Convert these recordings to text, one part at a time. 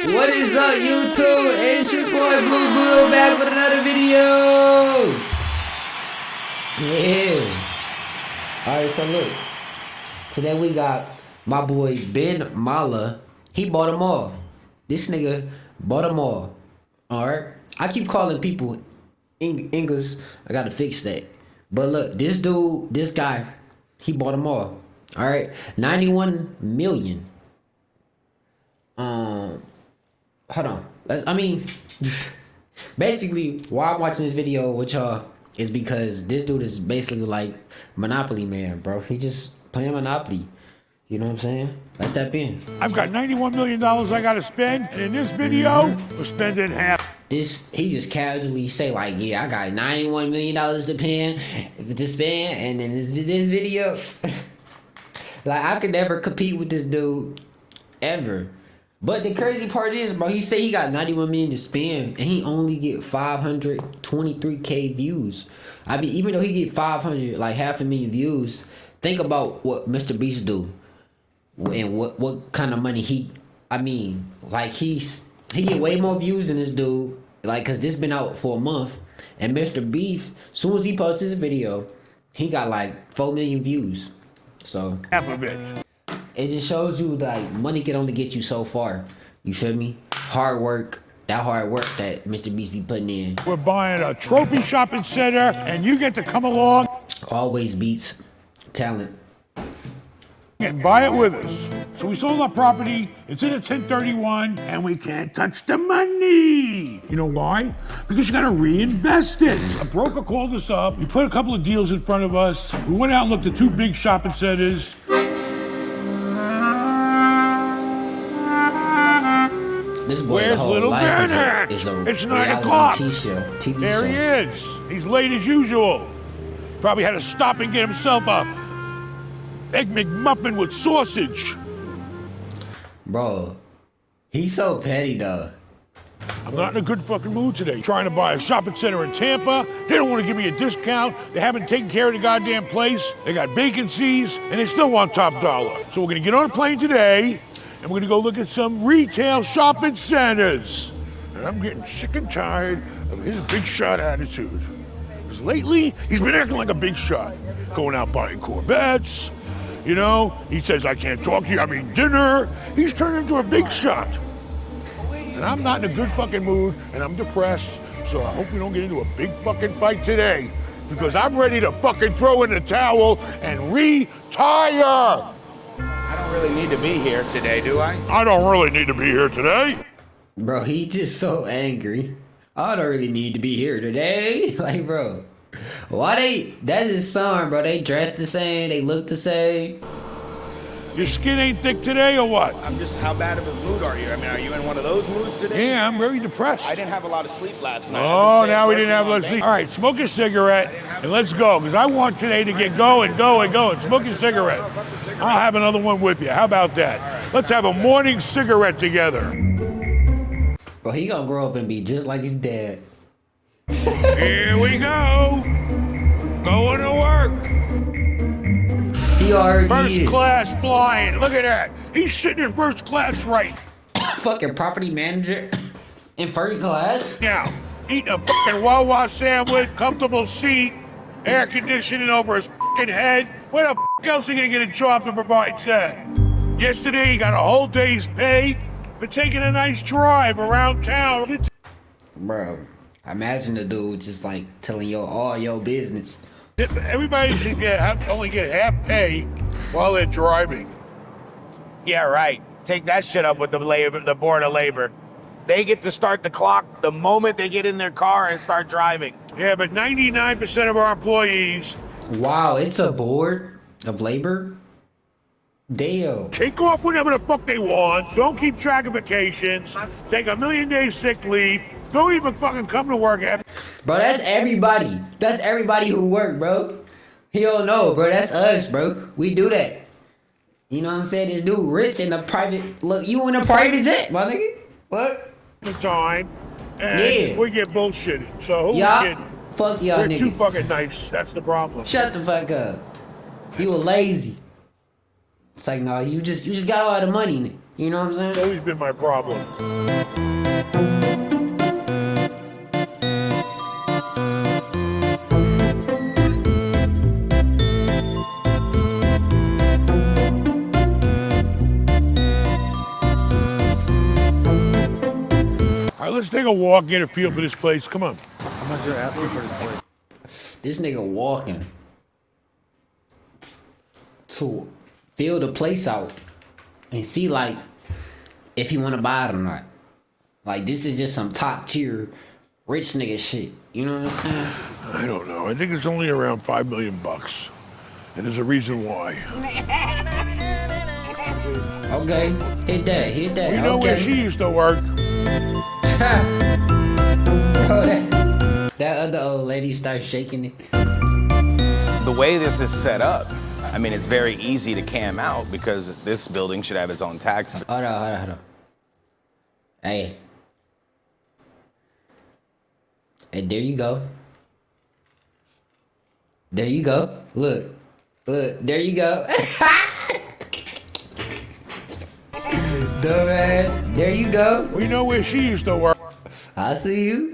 What is up, YouTube? It's your boy Blue Bull back with another video. Yeah. Alright, so look. Today we got my boy Ben MALLAH. He bought them all. This nigga bought them all. Alright. I keep calling people English. I gotta fix that. But look, this dude, this guy, he bought them all. Alright. 91 million. Hold on. Basically, why I'm watching this video with y'all is because this dude is basically like Monopoly man, bro. He just playing Monopoly. You know what I'm saying? Let's step in. I've got $91 million I gotta spend, and in this video, we're spending half. He just casually say like, yeah, I got $91 million to spend, and then this video, like I could never compete with this dude, ever. But the crazy part is, bro, he say he got 91 million to spend, and he only get 523K views. I mean, even though he get 500, like 500,000 views, think about what Mr. Beast do, and what kind of money he get way more views than this dude, like, cause this been out for a month, and Mr. Beast, soon as he posts this video, he got like 4 million views. So Half of it. It just shows you like money can only get you so far. You feel me? Hard work, that hard work that Mr. Beast be putting in. We're buying a trophy shopping center, and you get to come along. Always beats talent. And buy it with us. So we sold our property, it's in a 1031, and we can't touch the money. You know why? Because you gotta reinvest it. A broker called us up, he put a couple of deals in front of us. We went out and looked at 2 big shopping centers. This boy, Where's little Bernard? It's 9 o'clock. TV There show. he is. He's late as usual. Probably had to stop and get himself a Egg McMuffin with sausage. Bro, he's so petty though. I'm not in a good fucking mood today. Trying to buy a shopping center in Tampa. They don't want to give me a discount. They haven't taken care of the goddamn place. They got vacancies, and they still want top dollar. So we're gonna get on a plane today, and we're gonna go look at some retail shopping centers. And I'm getting sick and tired of his big shot attitude. Because lately, he's been acting like a big shot. Going out buying Corvettes. You know, he says, I can't talk to you, I mean dinner. He's turned into a big shot. And I'm not in a good fucking mood, and I'm depressed, so I hope we don't get into a big fucking fight today, because I'm ready to fucking throw in the towel and retire. I don't really need to be here today, do I? I don't really need to be here today. Bro, he's just so angry. I don't really need to be here today. Like, bro. Why that's his son, bro. They dress the same, they look the same. Your skin ain't thick today or what? I'm just, how bad of a mood are you? I mean, are you in one of those moods today? Yeah, I'm very depressed. I didn't have a lot of sleep last night. Oh, now we didn't have a lot of sleep. All right, smoke a cigarette and let's go, because I want today to get going. Smoke a cigarette. I'll have another one with you. How about that? Let's have a morning cigarette together. Bro, he gonna grow up and be just like his dad. Here we go. Going to work. He already First is. class flying. Look at that. He's sitting in first class right Fucking property manager in first class. now. Eating a fucking Wawa sandwich, comfortable seat, air conditioning over his fucking head. Where the fuck else are you gonna get a job to provide that? Yesterday he got a whole day's pay for taking a nice drive around town. Bro, imagine the dude just like telling you all your business. Everybody should only get half pay while they're driving. Yeah, right. Take that shit up with the Board of Labor. They get to start the clock the moment they get in their car and start driving. Yeah, but 99% of our employees Wow, it's a board of labor? Damn. take off whenever the fuck they want, don't keep track of vacations, take a million days sick leave, don't even fucking come to work after. Bro, that's everybody. That's everybody who work, bro. He don't know, bro. That's us, bro. We do that. You know what I'm saying? This dude rich in a private... Look, you in a private jet, my nigga. What? The time, and Yeah. we get bullshitted. So who Y'all, we kidding? fuck y'all We're too niggas. fucking nice. That's the problem. Shut the fuck up. You were lazy. It's like, no, you just got all the money. You know what I'm It's saying? always been my problem. All right, let's take a walk, get a feel for this place. Come on. How much you're asking for this place? This nigga walking to fill the place out and see like if he want to buy it or not. Like this is just some top tier rich nigga shit. You know what I'm saying? I don't know. I think it's only around $5 million. And there's a reason why. Okay, hit that. We know where she used to work. Bro, that other old lady starts shaking it. The way this is set up, I mean, it's very easy to cam out because this building should have its own tax. Hold on. Hey. And there you go. Look, there you go. Dumbass. There you go. We know where she used to work. I see you.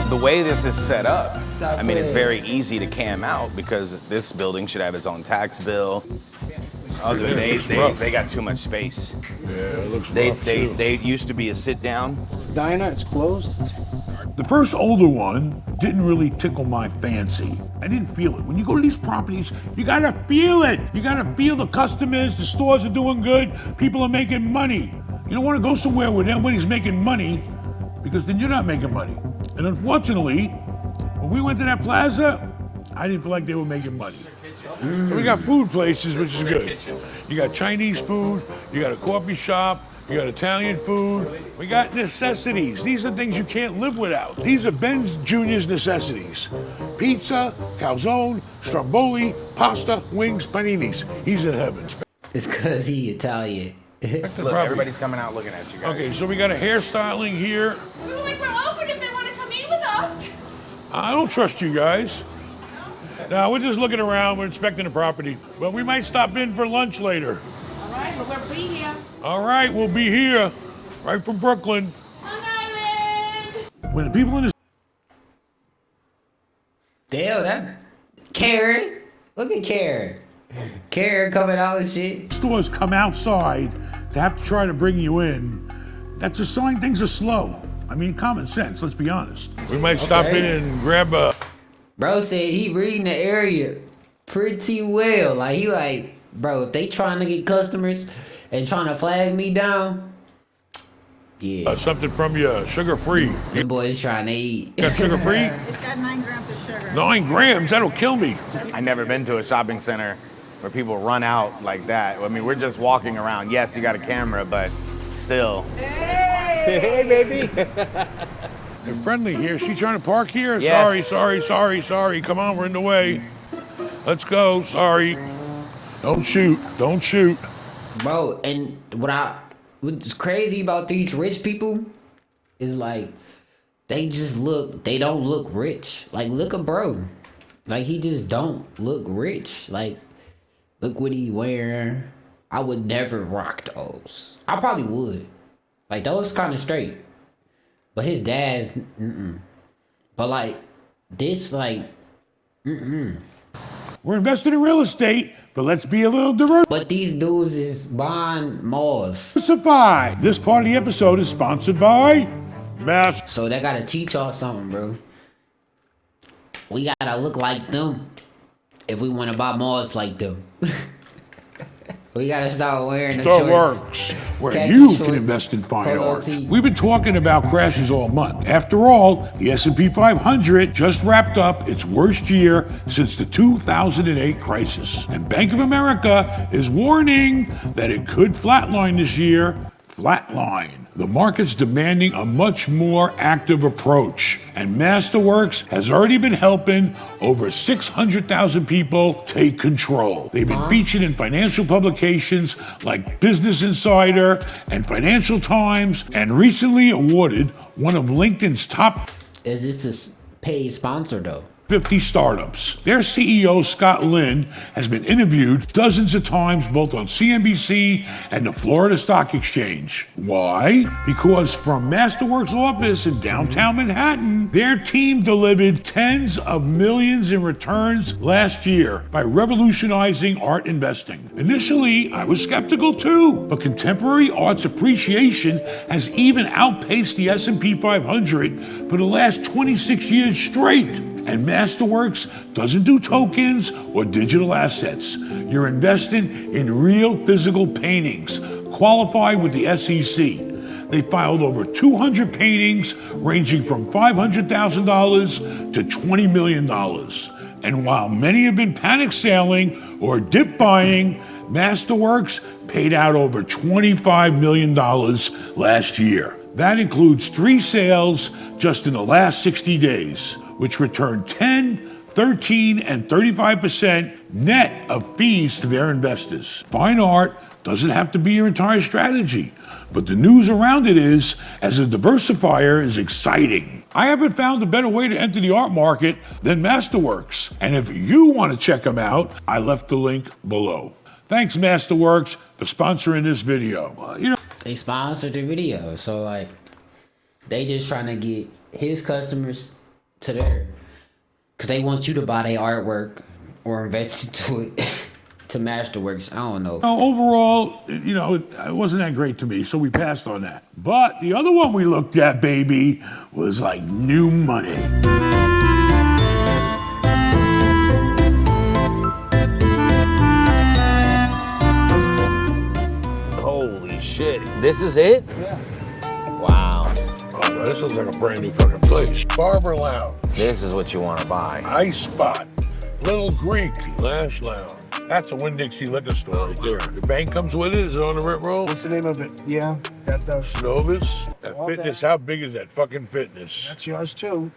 The way this is set up, Stop I mean, it's playing. very easy to cam out because this building should have its own tax bill. Oh, dude, they got too much space. Yeah, it looks They rough, too. used to be a sit down. Diner, it's closed. The first older one didn't really tickle my fancy. I didn't feel it. When you go to these properties, you gotta feel it. You gotta feel the customers, the stores are doing good, people are making money. You don't wanna go somewhere where everybody's making money because then you're not making money. And unfortunately, when we went to that plaza, I didn't feel like they were making money. So we got food places, which is good. You got Chinese food, you got a coffee shop, you got Italian food. We got necessities. These are things you can't live without. These are Ben Jr.'s necessities. Pizza, calzone, stromboli, pasta, wings, paninis. He's in heaven. It's cause he Italian. Look, everybody's coming out looking at you guys. Okay, so we got a hairstyling here. We're open if they want to come in with us. I don't trust you guys. Now, we're just looking around. We're inspecting the property. But we might stop in for lunch later. All right, well, we'll be here. All right, we'll be here. Right from Brooklyn. Long Island. When the people in the Damn, that Karen. Look at Karen. Karen coming out and shit. stores come outside to have to try to bring you in, that's a sign things are slow. I mean, common sense, let's be honest. We might stop in and grab a... Bro said he reading the area pretty well. Like he like, bro, if they trying to get customers and trying to flag me down, yeah. something from you, sugar-free. You Them boys trying to eat. got sugar-free? It's got 9 grams of sugar. 9 grams, that'll kill me. I've never been to a shopping center where people run out like that. I mean, we're just walking around. Yes, you got a camera, but still. Hey, baby. They're friendly here. She trying to park here? Yes. Sorry. Come on, we're in the way. Let's go, sorry. Don't shoot. Bro, and what's crazy about these rich people is like they don't look rich. Like look at bro. Like he just don't look rich. Like look what he wearing. I would never rock those. I probably would. Like those kind of straight. But his dad's But like this like We're invested in real estate, but let's be a little but these dudes is buying malls. diversified. This part of the episode is sponsored by Mass. So they gotta teach y'all something, bro. We gotta look like them if we wanna buy malls like them. We gotta start wearing the That shorts. works. Where khaki you shorts, can invest in fine polo art. tee. We've been talking about crashes all month. After all, the S&P 500 just wrapped up its worst year since the 2008 crisis. And Bank of America is warning that it could flatline this year. Flatline. The market's demanding a much more active approach, and Masterworks has already been helping over 600,000 people take control. They've been featured in financial publications like Business Insider and Financial Times, and recently awarded one of LinkedIn's top. Is this a paid sponsor though? 50 startups. Their CEO, Scott Lynn, has been interviewed dozens of times both on CNBC and the Florida Stock Exchange. Why? Because from Masterworks' office in downtown Manhattan, their team delivered tens of millions in returns last year by revolutionizing art investing. Initially, I was skeptical too, but contemporary art's appreciation has even outpaced the S&P 500 for the last 26 years straight. And Masterworks doesn't do tokens or digital assets. You're investing in real physical paintings, qualified with the SEC. They filed over 200 paintings ranging from $500,000 to $20 million. And while many have been panic selling or dip buying, Masterworks paid out over $25 million last year. That includes 3 sales just in the last 60 days, which returned 10, 13, and 35% net of fees to their investors. Fine art doesn't have to be your entire strategy, but the news around it is, as a diversifier, is exciting. I haven't found a better way to enter the art market than Masterworks. And if you want to check them out, I left the link below. Thanks, Masterworks, for sponsoring this video. They sponsored the video, so like, they just trying to get his customers to there, because they want you to buy their artwork or invest into it to Masterworks. I don't know. Overall, it wasn't that great to me, so we passed on that. But the other one we looked at, baby, was like new money. Holy shit. This is it? Yeah. Wow. Oh, this looks like a brand new fucking place. Barber Lounge. This is what you want to buy. Ice Spot. Little Greek. Lash Lounge. That's a Winn-Dixie liquor store right there. The bank comes with it. Is it on the rent roll? What's the name of it? Yeah, that does. Snovis. That fitness. How big is that fucking fitness? That's yours too.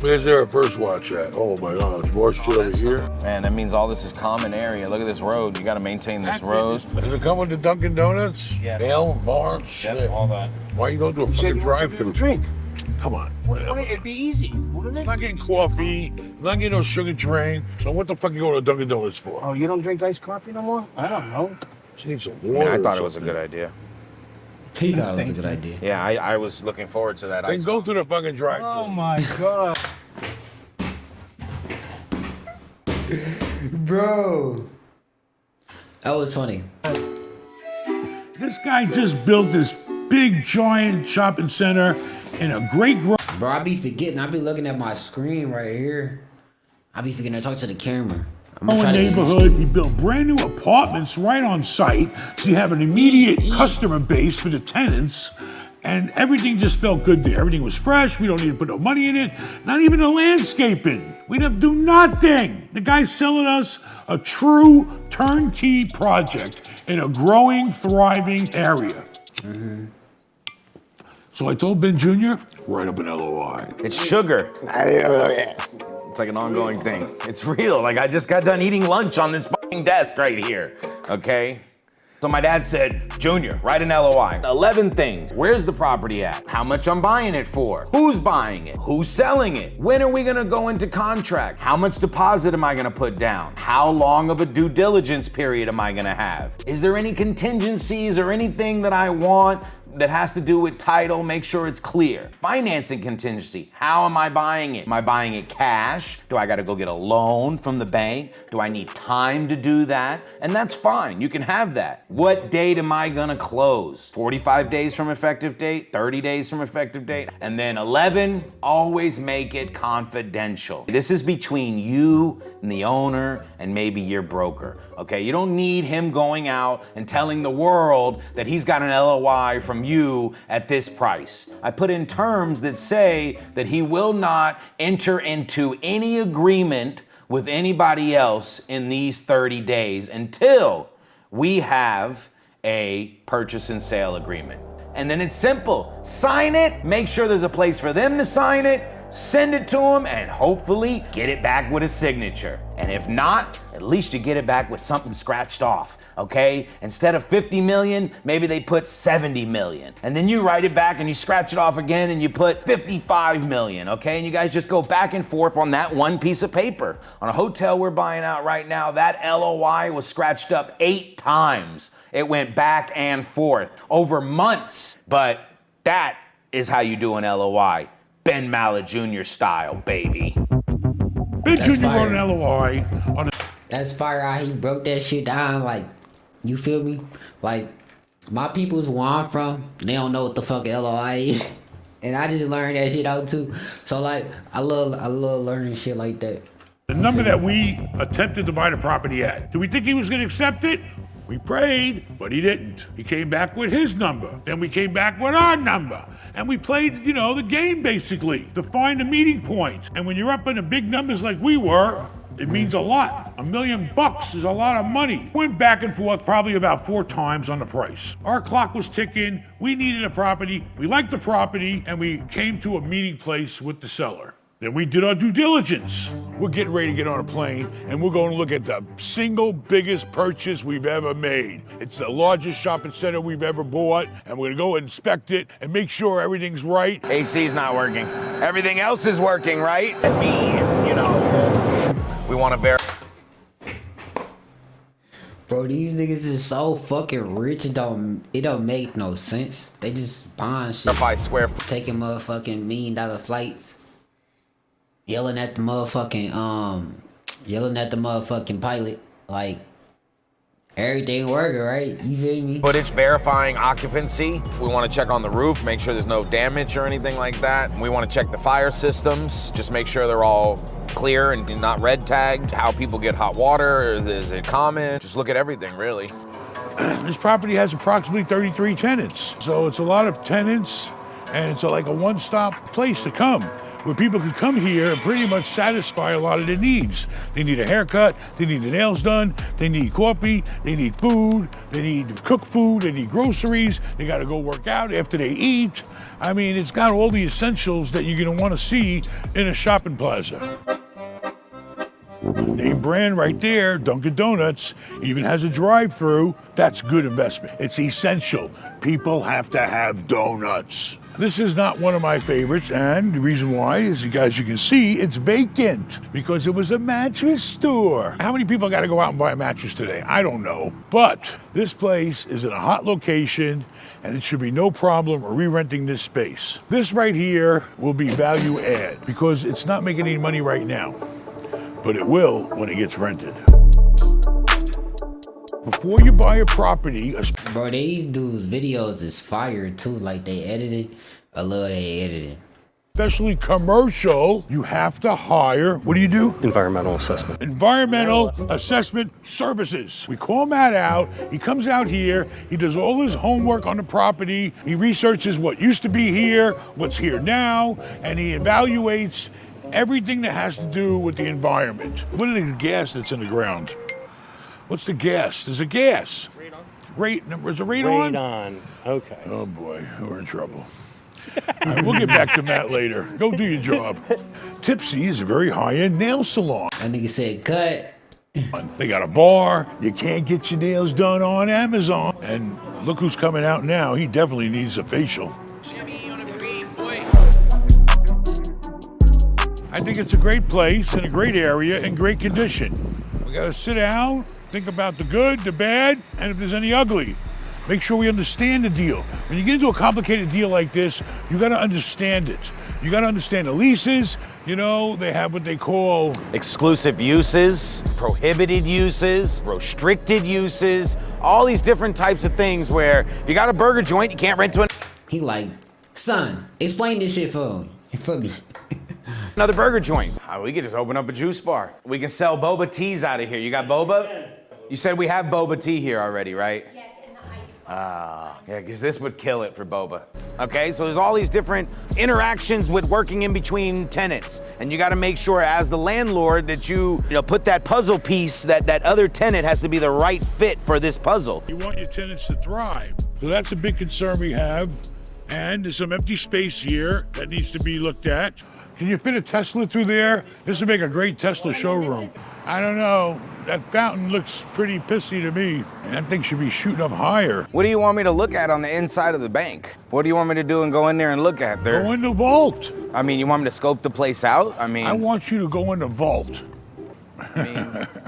Where's their first watch at? Oh my God, more shit over here. Man, that means all this is common area. Look at this road. You got to maintain this road. Does it come with the Dunkin' Donuts? Yeah. Ale, bar, shit. All that. Why you go to a fucking drive-thru? Drink. Come on. It'd be easy, wouldn't it? I'm not getting coffee, not getting no sugar drink. So what the fuck you going to Dunkin' Donuts for? Oh, you don't drink iced coffee no more? I don't know. Just need some water. I thought it was a good idea. He thought it was a good idea. Yeah, I was looking forward to that. Then go to the fucking drive-thru. Oh my God. Bro. That was funny. This guy just built this big, giant shopping center in a great growth. Bro, I be forgetting. I be looking at my screen right here. I be forgetting to talk to the camera. I'm gonna try to get this neighborhood. He built brand new apartments right on site, so you have an immediate customer base for the tenants, and everything just felt good there. Everything was fresh. We don't need to put no money in it. Not even the landscaping. We'd have to do nothing. The guy's selling us a true turnkey project in a growing, thriving area. So I told Ben Jr., write up an LOI. It's sugar. It's like an ongoing thing. It's real. Like, I just got done eating lunch on this fucking desk right here. Okay? So my dad said, Junior, write an LOI. 11 things. Where's the property at? How much I'm buying it for? Who's buying it? Who's selling it? When are we gonna go into contract? How much deposit am I gonna put down? How long of a due diligence period am I gonna have? Is there any contingencies or anything that I want that has to do with title? Make sure it's clear. Financing contingency. How am I buying it? Am I buying it cash? Do I gotta go get a loan from the bank? Do I need time to do that? And that's fine, you can have that. What date am I gonna close? 45 days from effective date, 30 days from effective date. And then 11, always make it confidential. This is between you and the owner and maybe your broker, okay? You don't need him going out and telling the world that he's got an LOI from you at this price. I put in terms that say that he will not enter into any agreement with anybody else in these 30 days until we have a purchase and sale agreement. And then it's simple. Sign it, make sure there's a place for them to sign it, send it to him, and hopefully get it back with a signature. And if not, at least you get it back with something scratched off, okay? Instead of 50 million, maybe they put 70 million. And then you write it back and you scratch it off again and you put 55 million, okay? And you guys just go back and forth on that one piece of paper. On a hotel we're buying out right now, that LOI was scratched up 8 times. It went back and forth over months, but that is how you do an LOI. Ben MALLAH Jr. style, baby. Ben That's Jr. fire. wrote an LOI on a That's fire how he broke that shit down. Like, you feel me? Like, my people's where I'm from, they don't know what the fuck LOI is. And I just learned that shit out too. So like, I love learning shit like that. the number that we attempted to buy the property at. Do we think he was gonna accept it? We prayed, but he didn't. He came back with his number. Then we came back with our number. And we played, you know, the game basically to find a meeting point. And when you're up in the big numbers like we were, it means a lot. $1 million is a lot of money. Went back and forth probably about 4 times on the price. Our clock was ticking. We needed a property. We liked the property, and we came to a meeting place with the seller. Then we did our due diligence. We're getting ready to get on a plane, and we're going to look at the single biggest purchase we've ever made. It's the largest shopping center we've ever bought, and we're gonna go inspect it and make sure everything's right. AC's not working. Everything else is working, right? Me, you know. We want to verify. Bro, these niggas is so fucking rich, it don't make no sense. They just buying shit, Square foot. taking motherfucking $1 million flights, yelling at the motherfucking pilot, like everything working, right? You feel me? Footage verifying occupancy. We want to check on the roof, make sure there's no damage or anything like that. We want to check the fire systems, just make sure they're all clear and not red tagged. How people get hot water, is it common? Just look at everything, really. This property has approximately 33 tenants. So it's a lot of tenants, and it's like a one-stop place to come, where people can come here and pretty much satisfy a lot of their needs. They need a haircut, they need their nails done, they need coffee, they need food, they need cooked food, they need groceries, they gotta go work out after they eat. I mean, it's got all the essentials that you're gonna wanna see in a shopping plaza. Name brand right there, Dunkin' Donuts, even has a drive-through. That's good investment. It's essential. People have to have donuts. This is not one of my favorites, and the reason why is, as you can see, it's vacant because it was a mattress store. How many people got to go out and buy a mattress today? I don't know. But this place is in a hot location, and it should be no problem re-renting this space. This right here will be value add because it's not making any money right now, but it will when it gets rented. Before you buy a property, Bro, these dudes' videos is fire too. Like they edited, I love they editing. especially commercial, you have to hire, what do you do? Environmental assessment. Environmental Assessment Services. We call Matt out, he comes out here, he does all his homework on the property, he researches what used to be here, what's here now, and he evaluates everything that has to do with the environment. What is the gas that's in the ground? What's the gas? There's a gas. Is the radon? Radon. Okay. Oh boy, we're in trouble. All right, we'll get back to Matt later. Go do your job. Tipsy is a very high-end nail salon. That nigga said cut. They got a bar. You can't get your nails done on Amazon. And look who's coming out now. He definitely needs a facial. I think it's a great place in a great area in great condition. We gotta sit down, think about the good, the bad, and if there's any ugly. Make sure we understand the deal. When you get into a complicated deal like this, you gotta understand it. You gotta understand the leases. You know, they have what they call Exclusive uses, prohibited uses, restricted uses, all these different types of things where if you got a burger joint, you can't rent to He like, son, explain this shit for me. another burger joint. We could just open up a juice bar. We can sell boba teas out of here. You got boba? You said we have boba tea here already, right? Yes, in the ice. Yeah, because this would kill it for boba. Okay, so there's all these different interactions with working in between tenants. And you gotta make sure as the landlord that you put that puzzle piece, that other tenant has to be the right fit for this puzzle. you want your tenants to thrive. So that's a big concern we have. And there's some empty space here that needs to be looked at. Can you fit a Tesla through there? This would make a great Tesla showroom. I don't know. That fountain looks pretty pissy to me. That thing should be shooting up higher. What do you want me to look at on the inside of the bank? What do you want me to do and go in there and look at there? Go in the vault. I mean, you want me to scope the place out? I mean, I want you to go in the vault.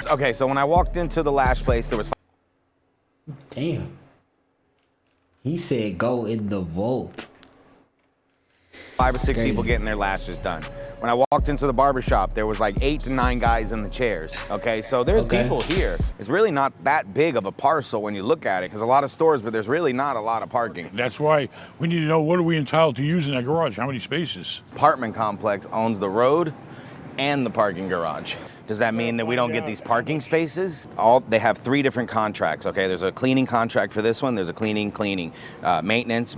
okay, so when I walked into the lash place, there was Damn. He said go in the vault. 5 or 6 people getting their lashes done. When I walked into the barber shop, there was like 8 to 9 guys in the chairs. Okay, so there's people here. It's really not that big of a parcel when you look at it, because a lot of stores, but there's really not a lot of parking. That's why we need to know, what are we entitled to use in that garage? How many spaces? Apartment complex owns the road and the parking garage. Does that mean that we don't get these parking spaces? They have 3 different contracts, okay? There's a cleaning contract for this one. There's a cleaning, maintenance,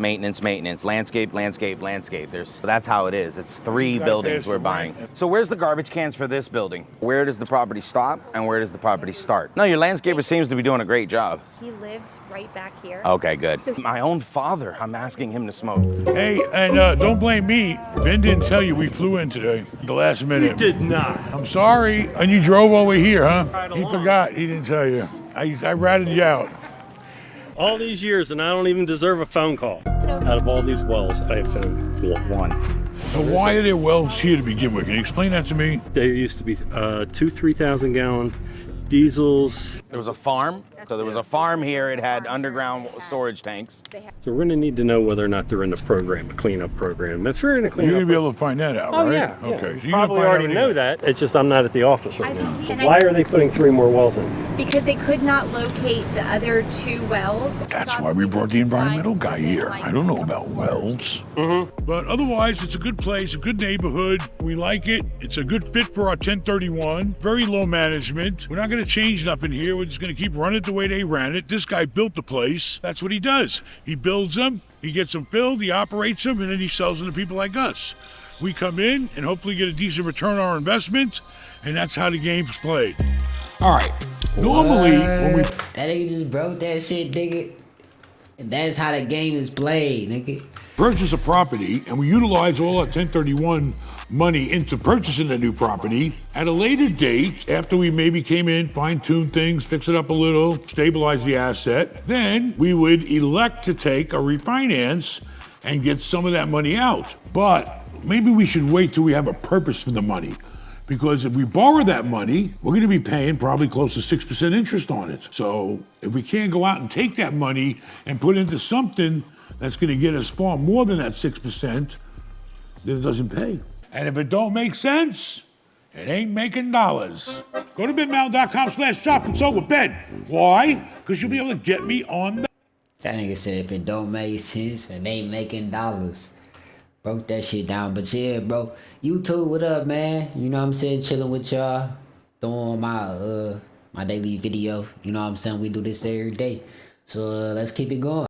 landscape. That's how it is. It's 3 buildings we're buying. So where's the garbage cans for this building? Where does the property stop and where does the property start? No, your landscaper seems to be doing a great job. He lives right back here. Okay, good. My own father, I'm asking him to smoke. Hey, and don't blame me. Ben didn't tell you we flew in today, the last minute. You did not. I'm sorry. And you drove over here, huh? Right He along. forgot. He didn't tell you. I ratted you out. All these years, and I don't even deserve a phone call. Out of all these wells, I have found one. So why are there wells here to begin with? Can you explain that to me? There used to be 2 3,000-gallon diesels. There was a farm. So there was a farm here. It had underground storage tanks. So we're going to need to know whether or not they're in the program, a cleanup program. If they're in a You're cleanup going to be able to find that out, Oh, right? yeah. Okay. Yeah. So you're gonna Probably find already out know that. It's just I'm not at the office right now. And Why are they putting 3 more wells in? Because they could not locate the other 2 wells. That's why we brought the environmental guy here. I don't know about wells. But otherwise, it's a good place, a good neighborhood. We like it. It's a good fit for our 1031. Very low management. We're not going to change nothing here. We're just going to keep running it the way they ran it. This guy built the place. That's what he does. He builds them, he gets them filled, he operates them, and then he sells them to people like us. We come in and hopefully get a decent return on our investment, and that's how the game's played. All right. Normally, when we That nigga just broke that shit, nigga. And that's how the game is played, nigga. purchase a property and we utilize all our 1031 money into purchasing the new property, at a later date, after we maybe came in, fine-tune things, fix it up a little, stabilize the asset, then we would elect to take a refinance and get some of that money out. But maybe we should wait till we have a purpose for the money. Because if we borrow that money, we're gonna be paying probably close to 6% interest on it. So if we can't go out and take that money and put into something that's gonna get us far more than that 6%, then it doesn't pay. And if it don't make sense, it ain't making dollars. Go to BenMal.com/shop consult with Ben. Why? Because you'll be able to get me on the... That nigga said if it don't make sense and ain't making dollars. Broke that shit down. But yeah, bro. YouTube, what up, man? You know what I'm saying? Chilling with y'all. Throwing my my daily video. You know what I'm saying? We do this every day. So let's keep it going.